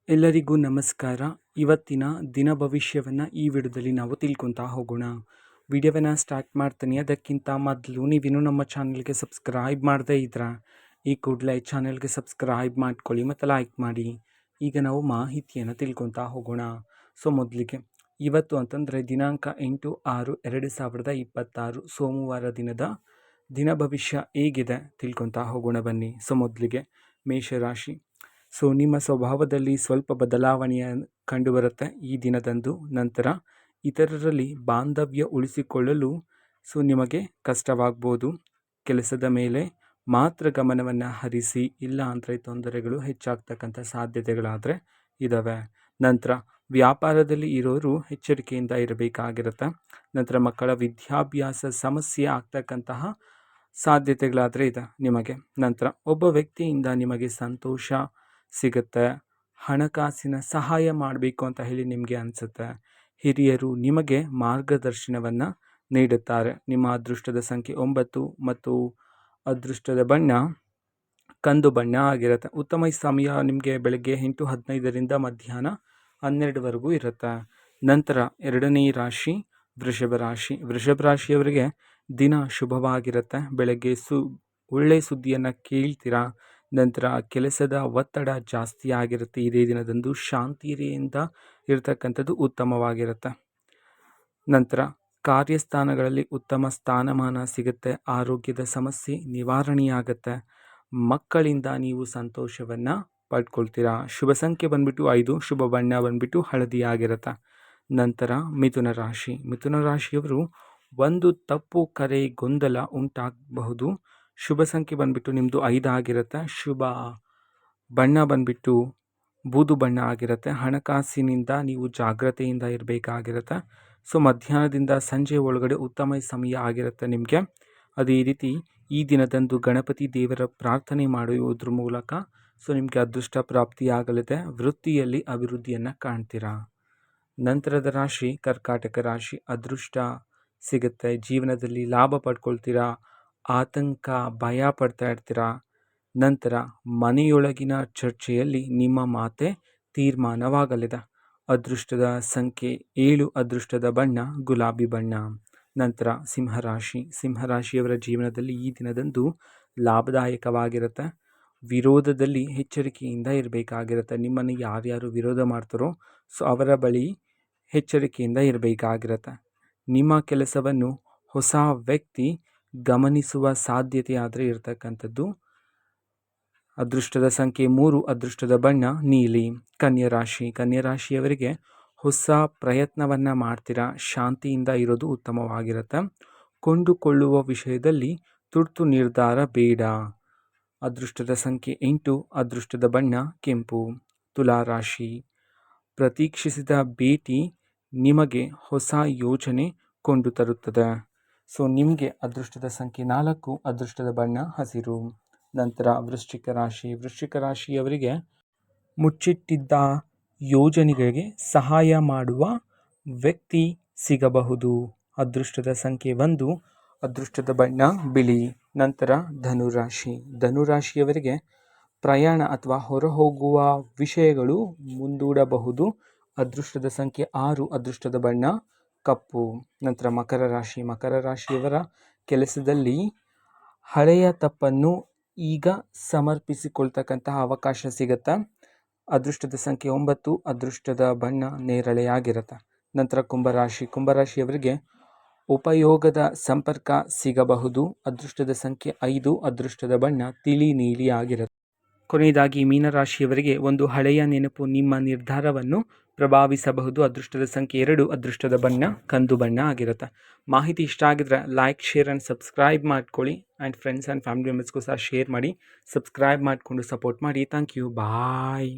ಎಲ್ಲರಿಗೂ ನಮಸ್ಕಾರ. ಇವತ್ತಿನ ದಿನ ಭವಿಷ್ಯವನ್ನು ಈ ವಿಡಿಯೋದಲ್ಲಿ ನಾವು ತಿಳ್ಕೊತಾ ಹೋಗೋಣ. ವಿಡಿಯೋವನ್ನು ಸ್ಟಾರ್ಟ್ ಮಾಡ್ತೀನಿ. ಅದಕ್ಕಿಂತ ಮೊದಲು ನೀವಿನ್ನೂ ನಮ್ಮ ಚಾನಲ್ಗೆ ಸಬ್ಸ್ಕ್ರೈಬ್ ಮಾಡದೇ ಇದ್ರೆ ಈ ಕೂಡಲೇ ಚಾನಲ್ಗೆ ಸಬ್ಸ್ಕ್ರೈಬ್ ಮಾಡ್ಕೊಳ್ಳಿ ಮತ್ತು ಲೈಕ್ ಮಾಡಿ. ಈಗ ನಾವು ಮಾಹಿತಿಯನ್ನು ತಿಳ್ಕೊತಾ ಹೋಗೋಣ. ಮೊದಲಿಗೆ ಇವತ್ತು ಅಂತಂದರೆ ದಿನಾಂಕ 8/6/2026 ಸೋಮವಾರ ದಿನದ ದಿನ ಭವಿಷ್ಯ ಹೇಗಿದೆ ತಿಳ್ಕೊತಾ ಹೋಗೋಣ ಬನ್ನಿ. ಮೊದಲಿಗೆ ಮೇಷರಾಶಿ. ನಿಮ್ಮ ಸ್ವಭಾವದಲ್ಲಿ ಸ್ವಲ್ಪ ಬದಲಾವಣೆಯ ಕಂಡುಬರುತ್ತೆ ಈ ದಿನದಂದು. ನಂತರ ಇತರರಲ್ಲಿ ಬಾಂಧವ್ಯ ಉಳಿಸಿಕೊಳ್ಳಲು ನಿಮಗೆ ಕಷ್ಟವಾಗ್ಬೋದು. ಕೆಲಸದ ಮೇಲೆ ಮಾತ್ರ ಗಮನವನ್ನು ಹರಿಸಿ, ಇಲ್ಲ ಅಂದರೆ ತೊಂದರೆಗಳು ಹೆಚ್ಚಾಗ್ತಕ್ಕಂಥ ಸಾಧ್ಯತೆಗಳಾದರೆ ಇದ್ದಾವೆ. ನಂತರ ವ್ಯಾಪಾರದಲ್ಲಿ ಇರೋರು ಎಚ್ಚರಿಕೆಯಿಂದ ಇರಬೇಕಾಗಿರುತ್ತೆ. ನಂತರ ಮಕ್ಕಳ ವಿದ್ಯಾಭ್ಯಾಸ ಸಮಸ್ಯೆ ಆಗ್ತಕ್ಕಂತಹ ಸಾಧ್ಯತೆಗಳಾದರೆ ಇದೆ ನಿಮಗೆ. ನಂತರ ಒಬ್ಬ ವ್ಯಕ್ತಿಯಿಂದ ನಿಮಗೆ ಸಂತೋಷ ಸಿಗುತ್ತೆ. ಹಣಕಾಸಿನ ಸಹಾಯ ಮಾಡಬೇಕು ಅಂತ ಹೇಳಿ ನಿಮಗೆ ಅನಿಸುತ್ತೆ. ಹಿರಿಯರು ನಿಮಗೆ ಮಾರ್ಗದರ್ಶನವನ್ನು ನೀಡುತ್ತಾರೆ. ನಿಮ್ಮ ಅದೃಷ್ಟದ ಸಂಖ್ಯೆ 9 ಮತ್ತು ಅದೃಷ್ಟದ ಬಣ್ಣ ಕಂದು ಬಣ್ಣ ಆಗಿರುತ್ತೆ. ಉತ್ತಮ ಸಮಯ ನಿಮಗೆ ಬೆಳಗ್ಗೆ 8:15ರಿಂದ ಮಧ್ಯಾಹ್ನ 12ವರೆಗೂ ಇರುತ್ತೆ. ನಂತರ ಎರಡನೇ ರಾಶಿ ವೃಷಭ ರಾಶಿ. ವೃಷಭ ರಾಶಿಯವರಿಗೆ ದಿನ ಶುಭವಾಗಿರುತ್ತೆ. ಬೆಳಗ್ಗೆ ಒಳ್ಳೆಯ ಸುದ್ದಿಯನ್ನು ಕೇಳ್ತೀರಾ. ನಂತರ ಕೆಲಸದ ಒತ್ತಡ ಜಾಸ್ತಿ ಆಗಿರುತ್ತೆ. ಇದೇ ದಿನದಂದು ಶಾಂತಿಯಿಂದ ಇರತಕ್ಕಂಥದ್ದು ಉತ್ತಮವಾಗಿರುತ್ತೆ. ನಂತರ ಕಾರ್ಯಸ್ಥಾನಗಳಲ್ಲಿ ಉತ್ತಮ ಸ್ಥಾನಮಾನ ಸಿಗುತ್ತೆ. ಆರೋಗ್ಯದ ಸಮಸ್ಯೆ ನಿವಾರಣೆಯಾಗುತ್ತೆ. ಮಕ್ಕಳಿಂದ ನೀವು ಸಂತೋಷವನ್ನು ಪಡ್ಕೊಳ್ತೀರಾ. ಶುಭ ಸಂಖ್ಯೆ ಬಂದ್ಬಿಟ್ಟು 5, ಶುಭ ಬಣ್ಣ ಬಂದ್ಬಿಟ್ಟು ಹಳದಿ ಆಗಿರುತ್ತೆ. ನಂತರ ಮಿಥುನ ರಾಶಿ. ಮಿಥುನ ರಾಶಿಯವರು ಒಂದು ತಪ್ಪು ಕರೆ ಗೊಂದಲ ಉಂಟಾಗಬಹುದು. ಶುಭ ಸಂಖ್ಯೆ ಬಂದ್ಬಿಟ್ಟು ನಿಮ್ಮದು 5 ಆಗಿರುತ್ತೆ. ಶುಭ ಬಣ್ಣ ಬಂದ್ಬಿಟ್ಟು ಬೂದು ಬಣ್ಣ ಆಗಿರುತ್ತೆ. ಹಣಕಾಸಿನಿಂದ ನೀವು ಜಾಗ್ರತೆಯಿಂದ ಇರಬೇಕಾಗಿರುತ್ತೆ. ಮಧ್ಯಾಹ್ನದಿಂದ ಸಂಜೆ ಒಳಗಡೆ ಉತ್ತಮ ಸಮಯ ಆಗಿರುತ್ತೆ ನಿಮಗೆ. ಅದೇ ರೀತಿ ಈ ದಿನದಂದು ಗಣಪತಿ ದೇವರ ಪ್ರಾರ್ಥನೆ ಮಾಡುವುದ್ರ ಮೂಲಕ ನಿಮಗೆ ಅದೃಷ್ಟ ಪ್ರಾಪ್ತಿಯಾಗಲಿದೆ. ವೃತ್ತಿಯಲ್ಲಿ ಅಭಿವೃದ್ಧಿಯನ್ನು ಕಾಣ್ತೀರಾ. ನಂತರದ ರಾಶಿ ಕರ್ಕಾಟಕ ರಾಶಿ. ಅದೃಷ್ಟ ಸಿಗುತ್ತೆ. ಜೀವನದಲ್ಲಿ ಲಾಭ ಪಡ್ಕೊಳ್ತೀರಾ. ಆತಂಕ ಭಯ ಪಡ್ತಾ ಇರ್ತೀರಾ. ನಂತರ ಮನೆಯೊಳಗಿನ ಚರ್ಚೆಯಲ್ಲಿ ನಿಮ್ಮ ಮಾತೆ ತೀರ್ಮಾನವಾಗಲಿದೆ. ಅದೃಷ್ಟದ ಸಂಖ್ಯೆ 7, ಅದೃಷ್ಟದ ಬಣ್ಣ ಗುಲಾಬಿ ಬಣ್ಣ. ನಂತರ ಸಿಂಹರಾಶಿ. ಸಿಂಹರಾಶಿಯವರ ಜೀವನದಲ್ಲಿ ಈ ದಿನದಂದು ಲಾಭದಾಯಕವಾಗಿರುತ್ತೆ. ವಿರೋಧದಲ್ಲಿ ಎಚ್ಚರಿಕೆಯಿಂದ ಇರಬೇಕಾಗಿರುತ್ತೆ. ನಿಮ್ಮನ್ನು ಯಾರ್ಯಾರು ವಿರೋಧ ಮಾಡ್ತಾರೋ ಅವರ ಬಳಿ ಎಚ್ಚರಿಕೆಯಿಂದ ಇರಬೇಕಾಗಿರುತ್ತೆ. ನಿಮ್ಮ ಕೆಲಸವನ್ನು ಹೊಸ ವ್ಯಕ್ತಿ ಗಮನಿಸುವ ಸಾಧ್ಯತೆ ಆದರೆ ಇರತಕ್ಕಂಥದ್ದು. ಅದೃಷ್ಟದ ಸಂಖ್ಯೆ 3, ಅದೃಷ್ಟದ ಬಣ್ಣ ನೀಲಿ. ಕನ್ಯರಾಶಿ. ಕನ್ಯರಾಶಿಯವರಿಗೆ ಹೊಸ ಪ್ರಯತ್ನವನ್ನು ಮಾಡ್ತೀರಾ. ಶಾಂತಿಯಿಂದ ಇರೋದು ಉತ್ತಮವಾಗಿರುತ್ತೆ. ಕೊಂಡುಕೊಳ್ಳುವ ವಿಷಯದಲ್ಲಿ ತುರ್ತು ನಿರ್ಧಾರ ಬೇಡ. ಅದೃಷ್ಟದ ಸಂಖ್ಯೆ 8, ಅದೃಷ್ಟದ ಬಣ್ಣ ಕೆಂಪು. ತುಲಾರಾಶಿ. ಪ್ರತೀಕ್ಷಿಸಿದ ಭೇಟಿ ನಿಮಗೆ ಹೊಸ ಯೋಜನೆ ಕೊಂಡು ತರುತ್ತದೆ. ನಿಮಗೆ ಅದೃಷ್ಟದ ಸಂಖ್ಯೆ 4, ಅದೃಷ್ಟದ ಬಣ್ಣ ಹಸಿರು. ನಂತರ ವೃಶ್ಚಿಕ ರಾಶಿ. ವೃಶ್ಚಿಕ ರಾಶಿಯವರಿಗೆ ಮುಚ್ಚಿಟ್ಟಿದ್ದ ಯೋಜನೆಗಳಿಗೆ ಸಹಾಯ ಮಾಡುವ ವ್ಯಕ್ತಿ ಸಿಗಬಹುದು. ಅದೃಷ್ಟದ ಸಂಖ್ಯೆ 1, ಅದೃಷ್ಟದ ಬಣ್ಣ ಬಿಳಿ. ನಂತರ ಧನುರಾಶಿ. ಧನುರಾಶಿಯವರಿಗೆ ಪ್ರಯಾಣ ಅಥವಾ ಹೊರಹೋಗುವ ವಿಷಯಗಳು ಮುಂದೂಡಬಹುದು. ಅದೃಷ್ಟದ ಸಂಖ್ಯೆ 6, ಅದೃಷ್ಟದ ಬಣ್ಣ ಕಪ್ಪು. ನಂತರ ಮಕರ ರಾಶಿ. ಮಕರ ರಾಶಿಯವರ ಕೆಲಸದಲ್ಲಿ ಹಳೆಯ ತಪ್ಪನ್ನು ಈಗ ಸಮರ್ಪಿಸಿಕೊಳ್ತಕ್ಕಂತಹ ಅವಕಾಶ ಸಿಗುತ್ತೆ. ಅದೃಷ್ಟದ ಸಂಖ್ಯೆ 9, ಅದೃಷ್ಟದ ಬಣ್ಣ ನೇರಳೆಯಾಗಿರುತ್ತೆ. ನಂತರ ಕುಂಭರಾಶಿ. ಕುಂಭರಾಶಿಯವರಿಗೆ ಉಪಯೋಗದ ಸಂಪರ್ಕ ಸಿಗಬಹುದು. ಅದೃಷ್ಟದ ಸಂಖ್ಯೆ 5, ಅದೃಷ್ಟದ ಬಣ್ಣ ತಿಳಿ ನೀಲಿ ಆಗಿರುತ್ತೆ. ಕೊನೆಯದಾಗಿ ಮೀನರಾಶಿಯವರಿಗೆ ಒಂದು ಹಳೆಯ ನೆನಪು ನಿಮ್ಮ ನಿರ್ಧಾರವನ್ನು ಪ್ರಭಾವಿಸಬಹುದು. ಅದೃಷ್ಟದ ಸಂಖ್ಯೆ 2, ಅದೃಷ್ಟದ ಬಣ್ಣ ಕಂದು ಬಣ್ಣ ಆಗಿರುತ್ತೆ. ಮಾಹಿತಿ ಇಷ್ಟ ಆಗಿದ್ರೆ ಲೈಕ್, ಶೇರ್ ಆ್ಯಂಡ್ ಸಬ್ಸ್ಕ್ರೈಬ್ ಮಾಡ್ಕೊಳ್ಳಿ. ಆ್ಯಂಡ್ ಫ್ರೆಂಡ್ಸ್ ಆ್ಯಂಡ್ ಫ್ಯಾಮಿಲಿ ಮೆಂಬರ್ಸ್ಗೂ ಸಹ ಶೇರ್ ಮಾಡಿ. ಸಬ್ಸ್ಕ್ರೈಬ್ ಮಾಡಿಕೊಂಡು ಸಪೋರ್ಟ್ ಮಾಡಿ. Thank you. ಬಾಯ್.